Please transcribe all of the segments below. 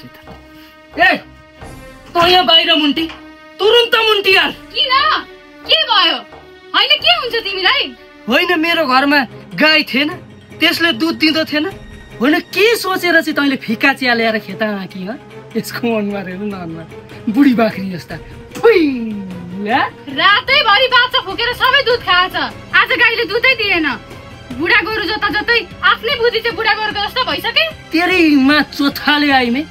मसित। ए त यहाँ बाहिर मुन्टी, तुरुन्त मुन्टी यार। किन के भयो? हैन के हुन्छ तिमीलाई? होइन मेरो घरमा गाई थिएन, त्यसले दुध दिँदो थिएन। होइन के सोचेर चाहिँ तैँले फिका चिया ल्याएर खेता आँकी? यसको अनुहार हेर्नु न, अनुहार बुढी बाख्री जस्ता। रातैभरि बाछा फुकेर सबै दुध खाएछ, आज गाईले दुधै दिएन। बुढा गोरु जता जतै आफ्नै बुद्धि चाहिँ बुढा गोरुको जस्तो भइसके। तेरीमा चोथाले आइमे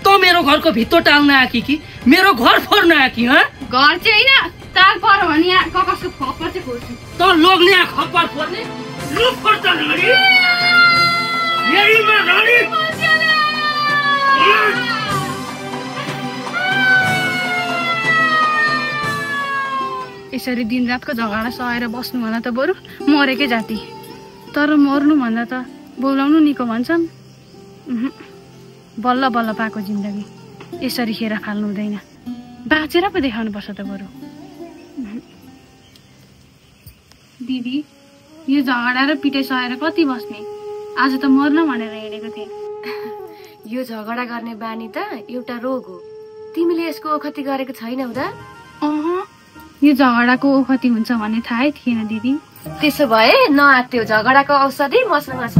त मेरो घरको भित्तो टाल्न आकी कि मेरो घर फोर्न आकी? घर चाहिँ होइन, ताल पर्यो भने यहाँ ककसको खप्पर चाहिँ खोज्छु। त लोग्ने खप्पर फोर्ने रुख फोर्छ नडी यहीमा नडी। यसरी दिनरातको झगडा सहेर बस्नु भन्दा त बरु मरेकै जाति। तर मर्नु भन्दा त बोलाउनु निको भन्छन्। बल्ल बल्ल पाएको जिन्दगी यसरी खेर फाल्नु हुँदैन, बाँचेर पो देखाउनु पर्छ त बरु। दिदी यो झगडा र पिटाइ सहेर कति बस्ने? आज त मर्न भनेर हिँडेको थिएँ। यो झगडा गर्ने बानी त एउटा रोग हो, तिमीले यसको ओखति गरेको छैनौ त? यो झगडाको ओखति हुन्छ भन्ने थाहै थिएन दिदी। त्यसो भए नआत्यो, झगडाको औषधि मसँग छ।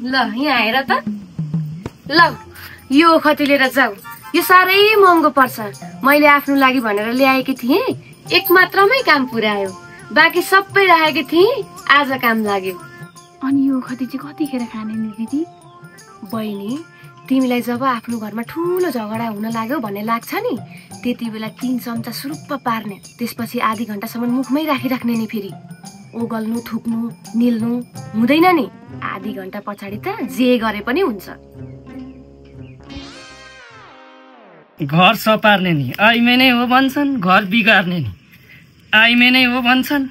ल यहाँ हेर त, ल यो ओखति लिएर जाऊ। यो साह्रै महँगो पर्छ, मैले आफ्नो लागि भनेर ल्याएकी थिएँ, एक मात्रमै काम पुर्यायो, बाँकी सबै राखेकी थिएँ, आज काम लाग्यो। अनि यो ओखति चाहिँ कतिखेर खाने नि दिदी? बहिनी तिमीलाई जब आफ्नो घरमा ठुलो झगडा हुन लाग्यो भन्ने लाग्छ नि, त्यति बेला 3 चम्चा सुरुप्प पार्ने, त्यसपछि आधी घण्टासम्म मुखमै राखिराख्ने नि। फेरि ओगल्नु थुक्नु निल्नु हुँदैन नि, आधी घण्टा पछाडि त जे गरे पनि हुन्छ। घर सपार्ने नि आइमे नै हो भन्छन्, घर बिगार्ने नि आइमे नै हो भन्छन्।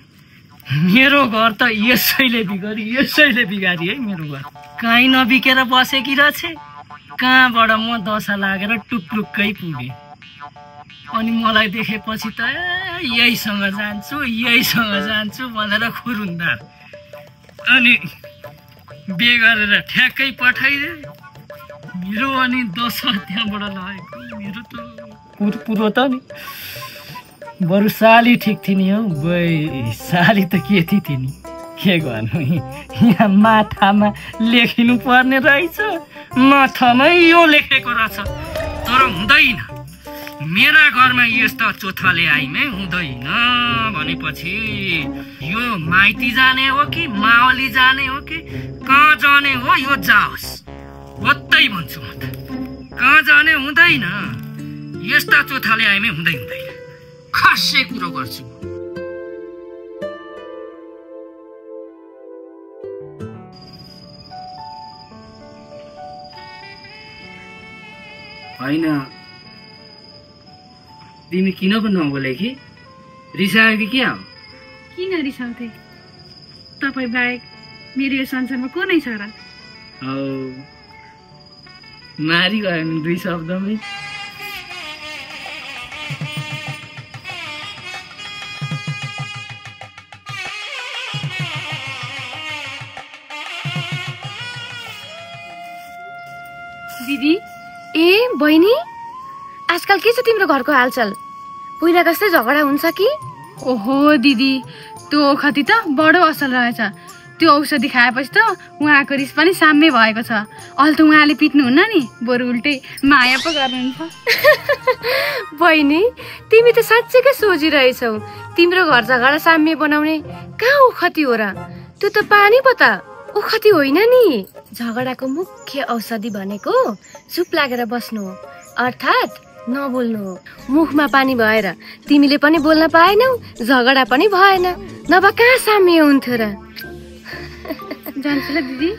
मेरो घर त यसैले बिगारी है मेरो घर। कहीँ नबिकेर बसेकी रहेछ, कहाँबाट म दशा लागेर टुक्लुक्कै पुगेँ। अनि मलाई देखेपछि त यहीसँग जान्छु भनेर खुरुन्दा, अनि बे गरेर ठ्याक्कै पठाइदे। मेरो अनि दशा त्यहाँबाट लागेको। मेरो त पुरो त नि बरु साली ठिक थिए नि हौ। साली त के थिए नि, के गर्नु, यहाँ माथामा लेखिनु पर्ने रहेछ, माथामै यो लेखेको रहेछ। तर हुँदैन, मेरा घरमा यस्ता चोथाले आइमै हुँदैन भनेपछि यो माइती जाने हो कि मावली जाने हो कि कहाँ जाने हो, यो जाओस् होत्तै भन्छु म त। कहाँ जाने हुँदैन, यस्ता चोथाले आइमै हुँदैन, खासै कुरो गर्छु। होइन तिमी किन पो नबोले कि? रिसायो कि क्या हो? किन रिसाउँथे? तपाईँ बाहेक मेरो यो संसारमा को नै छ र? मारी गयो नि 2 शब्दमै। दिदी ए बहिनी, आजकल के छ तिम्रो घरको हालचाल? पहिला जस्तै झगडा हुन्छ कि? ओहो दिदी, त्यो ओखति त बडो असल रहेछ। त्यो औषधि खाएपछि त उहाँको रिस पनि साम्य भएको छ। अहिले त उहाँले पिट्नुहुन्न नि, बरु उल्टै माया पो गर्नुहुन्छ। बहिनी तिमी त साँच्चैकै सोचिरहेछौ, तिम्रो घर झगडा साम्य बनाउने कहाँ ओखति हो र? त्यो त पानी पो त, ओखति होइन नि। झगडाको मुख्य औषधि भनेको चुप लागेर बस्नु हो, अर्थात् नबोल्नु हो। मुखमा पानी भएर तिमीले पनि बोल्न पाएनौ, झगडा पनि भएन, नभए कहाँ साम्य हुन्थ्यो र? जान्छु ल दिदी।